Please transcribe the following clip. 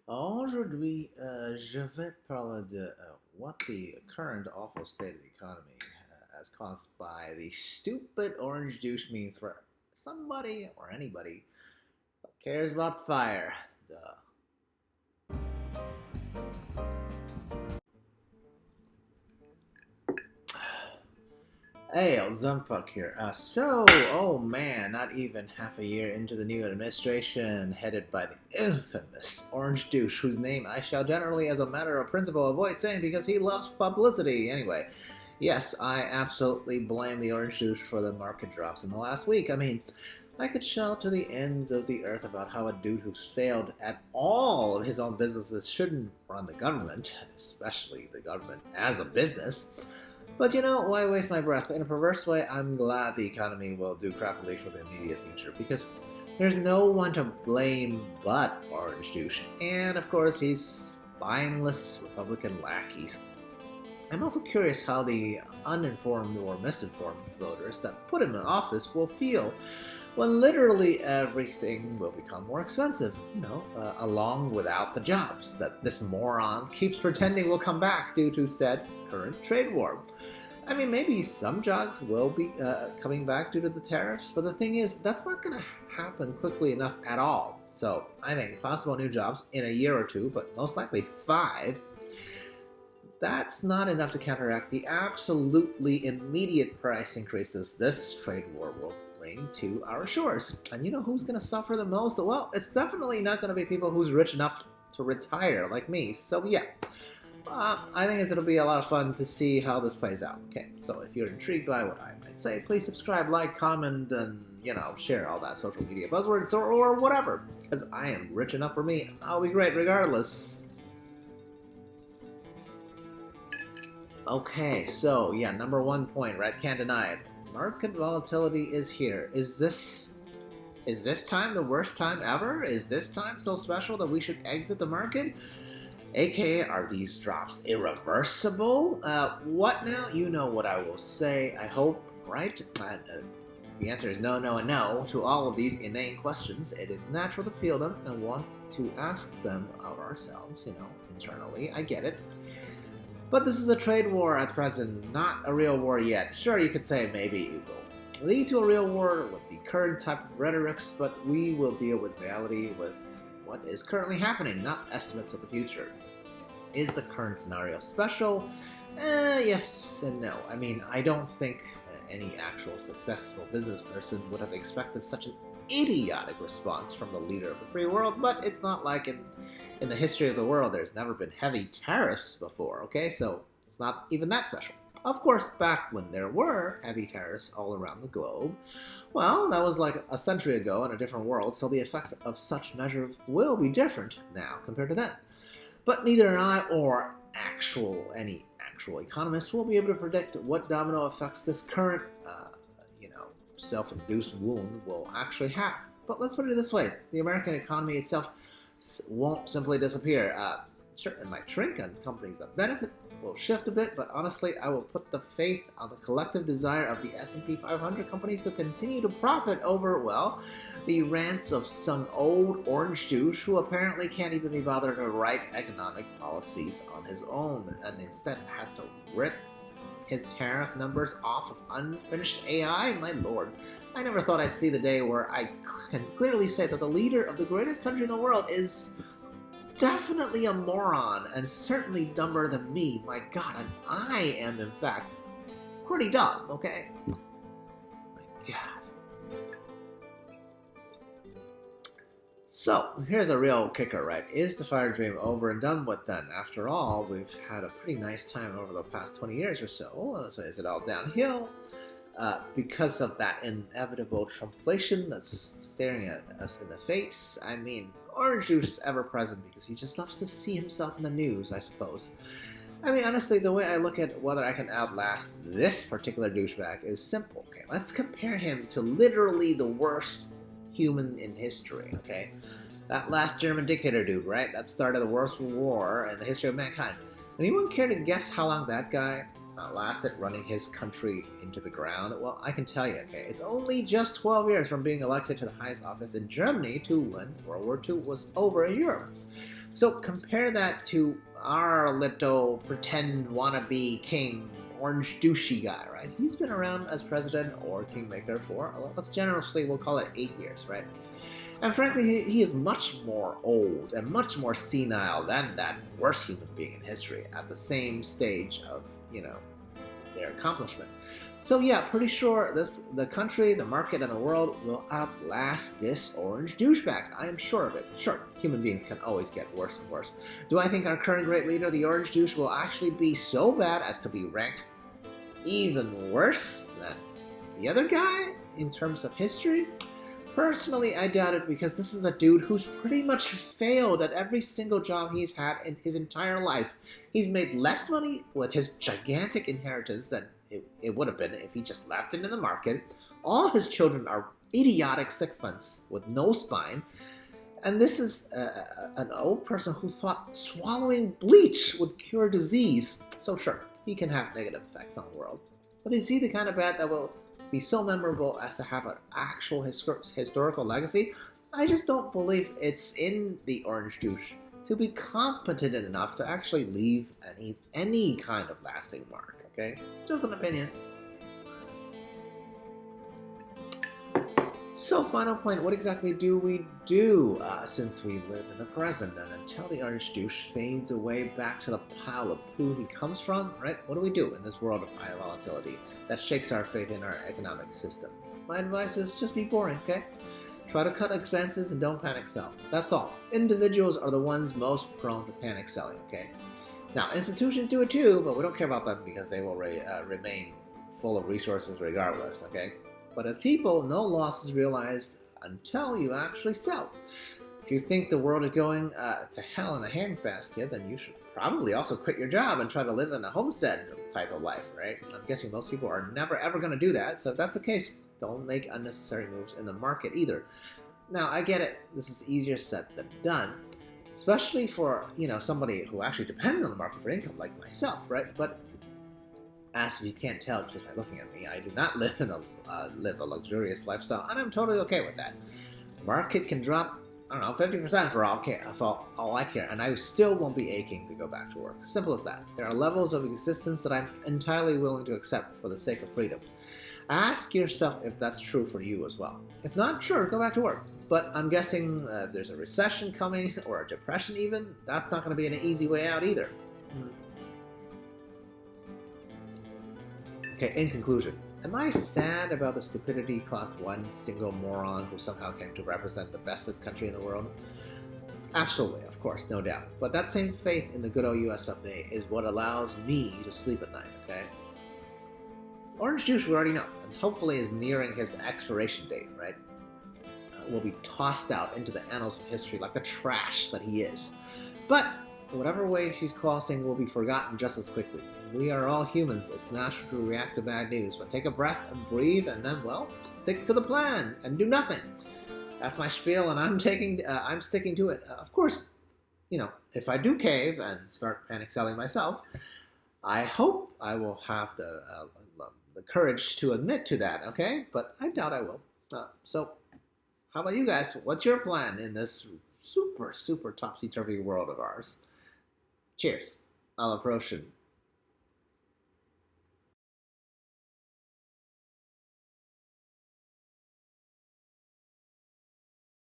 Aujourd'hui, je vais parler de what the current awful state of the economy as caused by the stupid orange juice means for somebody or anybody who cares about fire. Duh. Hey, Zumpuck here. Oh man, not even half a year into the new administration, headed by the infamous Orange Douche, whose name I shall generally, as a matter of principle, avoid saying because he loves publicity. Anyway, yes, I absolutely blame the Orange Douche for the market drops in the last week. I mean, I could shout to the ends of the earth about how a dude who's failed at all of his own businesses shouldn't run the government, especially the government as a business. But you know, why waste my breath? In a perverse way, I'm glad the economy will do crappily for the immediate future, because there's no one to blame but Orange Douche, and of course his spineless Republican lackeys. I'm also curious how the uninformed or misinformed voters that put him in office will feel when literally everything will become more expensive, along without the jobs that this moron keeps pretending will come back due to said current trade war. I mean, maybe some jobs will be coming back due to the tariffs, but the thing is, that's not going to happen quickly enough at all. So I think possible new jobs in a year or two, but most likely 5, that's not enough to counteract the absolutely immediate price increases this trade war will bring to our shores. And you know who's going to suffer the most? Well, it's definitely not going to be people who's rich enough to retire like me. So yeah, I think it'll be a lot of fun to see how this plays out. Okay, so if you're intrigued by what I might say, please subscribe, like, comment, and share all that social media buzzwords or whatever, because I am rich enough for me, and I'll be great regardless. Okay, so yeah, number 1 point, right? Can't deny it. Market volatility is here. Is this time the worst time ever? Is this time so special that we should exit the market? AKA, are these drops irreversible? What now? You know what I will say, I hope, right? The answer is no, no, and no to all of these inane questions. It is natural to feel them and want to ask them of ourselves, internally. I get it. But this is a trade war at present, not a real war yet. Sure, you could say maybe it will lead to a real war with the current type of rhetorics, but we will deal with reality, with what is currently happening, not estimates of the future. Is the current scenario special? Yes and no. I mean, I don't think any actual successful business person would have expected such an idiotic response from the leader of the free world, but it's not like in the history of the world there's never been heavy tariffs before, okay? So it's not even that special. Of course, back when there were heavy tariffs all around the globe, well, that was like a century ago in a different world, so the effects of such measures will be different now compared to then. But neither I or any actual economist will be able to predict what domino effects this current, self-induced wound will actually have. But let's put it this way: the American economy itself won't simply disappear. Sure, it might shrink, and companies that benefit will shift a bit, but honestly, I will put the faith on the collective desire of the S&P 500 companies to continue to profit over, well, the rants of some old orange douche who apparently can't even be bothered to write economic policies on his own, and instead has to rip his tariff numbers off of unfinished AI? My lord, I never thought I'd see the day where I can clearly say that the leader of the greatest country in the world is definitely a moron, and certainly dumber than me. My god, and I am, in fact, pretty dumb, okay? My god. So, here's a real kicker, right? Is the fire dream over and done with then? After all, we've had a pretty nice time over the past 20 years or so. So is it all downhill? Because of that inevitable Trumpflation that's staring at us in the face? I mean, Orange Juice is ever present because he just loves to see himself in the news, I suppose. I mean, honestly, the way I look at whether I can outlast this particular douchebag is simple, okay? Let's compare him to literally the worst human in history, okay? That last German dictator dude, right? That started the worst war in the history of mankind. Anyone care to guess how long that guy lasted running his country into the ground? Well, I can tell you, okay? It's only just 12 years from being elected to the highest office in Germany to when World War II was over in Europe. So compare that to our little pretend wannabe king, orange douchey guy, right? He's been around as president or kingmaker for, let's generously, we'll call it 8 years, right? And frankly, he is much more old and much more senile than that worst human being in history at the same stage of, their accomplishment. So yeah, pretty sure the country, the market, and the world will outlast this orange douchebag. I am sure of it. Sure, human beings can always get worse and worse. Do I think our current great leader, the orange douche, will actually be so bad as to be ranked even worse than the other guy in terms of history? Personally, I doubt it, because this is a dude who's pretty much failed at every single job he's had in his entire life. He's made less money with his gigantic inheritance than it would have been if he just left it in the market. All his children are idiotic sycophants with no spine. And this is an old person who thought swallowing bleach would cure disease. So sure, he can have negative effects on the world. But is he the kind of bad that will be so memorable as to have an actual historical legacy? I just don't believe it's in the orange douche to be competent enough to actually leave any kind of lasting mark, okay? Just an opinion. So final point, what exactly do we do since we live in the present and until the orange douche fades away back to the pile of poo he comes from, right? What do we do in this world of high volatility that shakes our faith in our economic system? My advice is just be boring, okay? Try to cut expenses and don't panic sell. That's all. Individuals are the ones most prone to panic selling, okay? Now, institutions do it too, but we don't care about them because they will remain full of resources regardless, okay? But as people, no loss is realized until you actually sell. If you think the world is going to hell in a handbasket, then you should probably also quit your job and try to live in a homestead type of life, right? I'm guessing most people are never ever going to do that. So if that's the case, don't make unnecessary moves in the market either. Now, I get it. This is easier said than done, especially for, somebody who actually depends on the market for income like myself, right? But as you can't tell just by looking at me, I do not live a luxurious lifestyle, and I'm totally okay with that. The market can drop, 50% for all I care, and I still won't be aching to go back to work. Simple as that. There are levels of existence that I'm entirely willing to accept for the sake of freedom. Ask yourself if that's true for you as well. If not, sure, go back to work. But I'm guessing if there's a recession coming, or a depression even, that's not going to be an easy way out either. Okay, in conclusion, am I sad about the stupidity caused one single moron who somehow came to represent the bestest country in the world? Absolutely, of course, no doubt. But that same faith in the good old US of A is what allows me to sleep at night, okay? Orange douche, we already know, and hopefully is nearing his expiration date, right? Will be tossed out into the annals of history like the trash that he is. But whatever way she's crossing will be forgotten just as quickly. We are all humans. It's natural to react to bad news, but take a breath and breathe, and then, stick to the plan and do nothing. That's my spiel, and I'm sticking to it. Of course, if I do cave and start panic selling myself, I hope I will have the courage to admit to that, okay? But I doubt I will. So, how about you guys? What's your plan in this super, super topsy-turvy world of ours? Cheers. I'll approach and